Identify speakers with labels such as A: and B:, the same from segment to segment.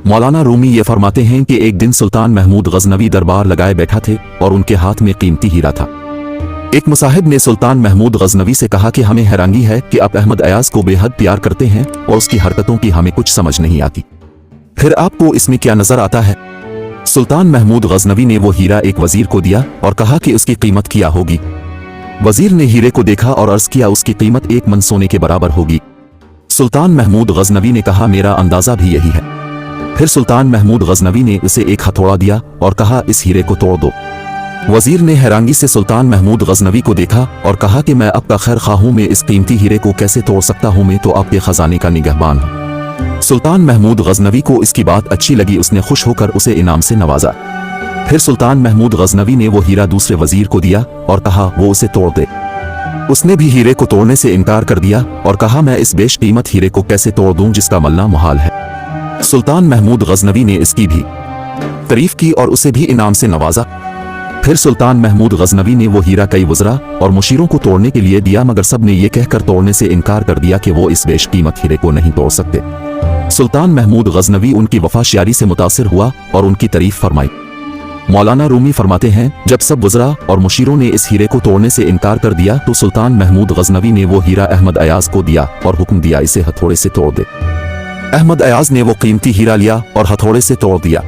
A: मौलाना रूमी ये फरमाते हैं कि एक दिन सुल्तान महमूद गजनवी दरबार लगाए बैठा थे और उनके हाथ में कीमती हीरा था। एक मुसाहिब ने सुल्तान महमूद गजनवी से कहा कि हमें हैरानी है कि आप अहमद अयाज को बेहद प्यार करते हैं और उसकी हरकतों की हमें कुछ समझ नहीं आती, फिर आपको इसमें क्या नजर आता है? सुल्तान महमूद गजनवी ने वो हीरा एक वजीर को दिया और कहा कि उसकी कीमत क्या होगी। वजीर ने हीरे को देखा और अर्ज किया उसकी कीमत 1 मन सोने के बराबर होगी। सुल्तान महमूद गजनवी ने कहा मेरा अंदाजा भी यही है। फिर सुल्तान महमूद गजनवी ने उसे एक हथौड़ा दिया और कहा इस हीरे को तोड़ दो। वजीर ने हैरानी से सुल्तान महमूद गजनवी को देखा और कहा कि मैं आपका खैर खा हूं, मैं इस कीमती हीरे को कैसे तोड़ सकता हूं, मैं तो आपके खजाने का निगहबान हूं। सुल्तान महमूद गजनवी को इसकी बात अच्छी लगी, उसने खुश होकर उसे इनाम से नवाजा। फिर सुल्तान महमूद गजनवी ने वो हीरा दूसरे वजीर को दिया और कहा वो उसे तोड़ दे। उसने भी हीरे को तोड़ने से इनकार कर दिया और कहा मैं इस बेश कीमत हीरे को कैसे तोड़ दूं जिसका मलना मुहाल है। सुल्तान महमूद गजनवी ने इसकी भी तारीफ की और उसे भी इनाम से नवाजा। फिर सुल्तान महमूद गजनवी ने वो हीरा कई वज़रा और मुशीरों को तोड़ने के लिए दिया, मगर सब ने यह कहकर तोड़ने से इनकार कर दिया कि वो इस बेश कीमत हीरे को नहीं तोड़ सकते। सुल्तान महमूद गजनवी उनकी वफाशियारी से मुतासिर हुआ और उनकी तारीफ फरमाई। मौलाना रूमी फरमाते हैं जब सब वज़रा और मुशीरों ने इस हीरे को तोड़ने से इनकार कर दिया तो सुल्तान महमूद गजनवी ने वो हीरा अहमद अयाज को दिया और हुक्म दिया इसे हथौड़े से तोड़ दे। अहमद अयाज ने वो कीमती हीरा लिया और हथौड़े से तोड़ दिया।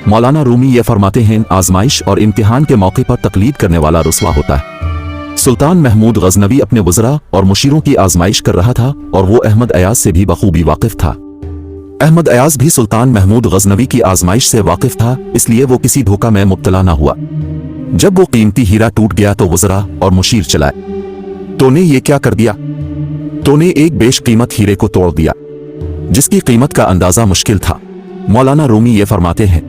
A: मौलाना रूमी ये फरमाते हैं आजमाइश और इम्तिहान के मौके पर तकलीद करने वाला रुसवा होता है। सुल्तान महमूद गजनवी अपने वज़रा और मुशीरों की आजमाइश कर रहा था और वो अहमद अयाज से भी बखूबी वाकिफ था। अहमद अयाज भी सुल्तान महमूद गजनवी की आजमाइश से वाकिफ था, इसलिए वो किसी धोखा में मुब्तला ना हुआ। जब वो कीमती हीरा टूट गया तो वज़रा और मुशीर चलाए। तो ने ये क्या कर दिया? तो ने एक बेश कीमत हीरे को तोड़ दिया जिसकी कीमत का अंदाजा मुश्किल था। मौलाना रूमी ये फरमाते हैं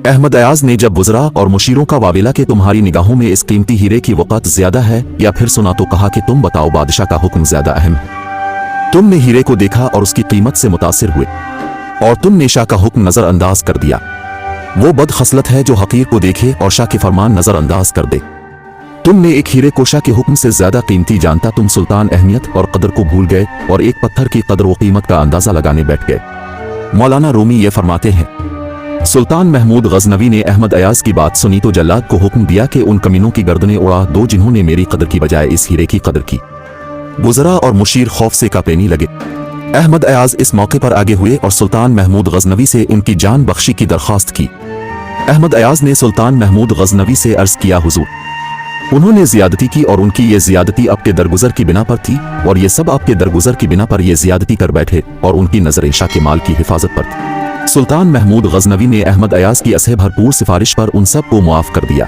A: अहमद अयाज ने जब वज़रा और मुशीरों का वाविला कि तुम्हारी निगाहों में इस कीमती हीरे की वक़्त ज्यादा है या फिर सुना तो कहा कि तुम बताओ बादशाह का हुक्म ज्यादा अहम है। तुमने हीरे को देखा और उसकी कीमत से मुतासिर हुए और तुमने शाह का हुक्म नजरअंदाज कर दिया। वो बदखसलत है जो हकीर को देखे और शाह के फरमान नजरअंदाज कर दे। तुमने एक हीरे को शाह के हुक्म से ज्यादा कीमती जानता, तुम सुल्तान अहमियत और कदर को भूल गए और एक पत्थर की कदर व कीमत का अंदाजा लगाने बैठ गए। मौलाना रूमी ये फरमाते हैं सुल्तान महमूद गजनवी ने अहमद अयाज की बात सुनी तो जल्लाद को हुक्म दिया कि उन कमीनों की गर्दनें उड़ा दो जिन्होंने मेरी कदर की बजाय इस हीरे की कदर की। वज़रा और मुशीर खौफ से कांपने लगे। अहमद अयाज इस मौके पर आगे हुए और सुल्तान महमूद गजनवी से उनकी जान बख्शी की दरख्वास्त की। अहमद अयाज ने सुल्तान महमूद गजनवी से अर्ज किया हुजूर, उन्होंने जियादती की और उनकी ये जियादती आपके दरगुजर की बिना पर थी और ये सब आपके दरगुजर की बिना पर ये जियादती कर बैठे और उनकी नजर शाह के माल की हिफाजत पर थी। सुल्तान महमूद गजनवी ने अहमद अयाज की असह भरपूर सिफारिश पर उन सब को मुआफ कर दिया।